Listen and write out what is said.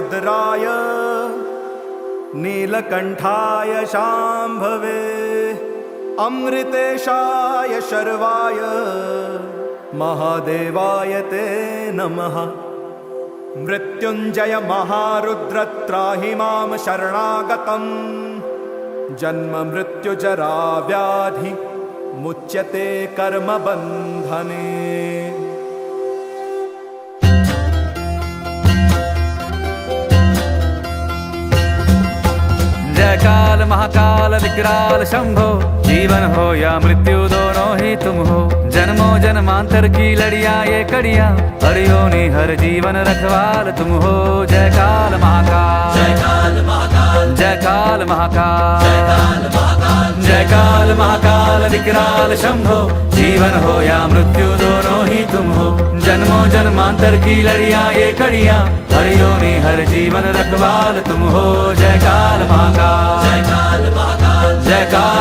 रुद्राय नीलकण्ठाय शाम्भवे अमृतेशाय शर्वाय महादेवाय ते नमः। मृत्युञ्जय महारुद्र त्राहि मां शरणागतम् जन्म मृत्युजरा व्याधि मुच्यते कर्म बन्धने। जय काल महाकाल विकराल शंभो, जीवन हो या मृत्यु दोनों ही तुम हो। जन्मों जन्मांतर की लड़ियां ये कड़ियां, हरियो नि हर जीवन रखवाल तुम हो। जय काल महाकाल, जय काल महाकाल, जय काल महाकाल, जय काल महाकाल, जय काल महाकाल विकराल शंभो, जीवन हो या मृत्यु दोनों ही तुम हो। जन्मों जन्मांतर की लड़ियां ये कड़ियां, हरियो नि हर जीवन रखवाल तुम हो। जय काल महाकाल, जय काल महाकाल, जय काल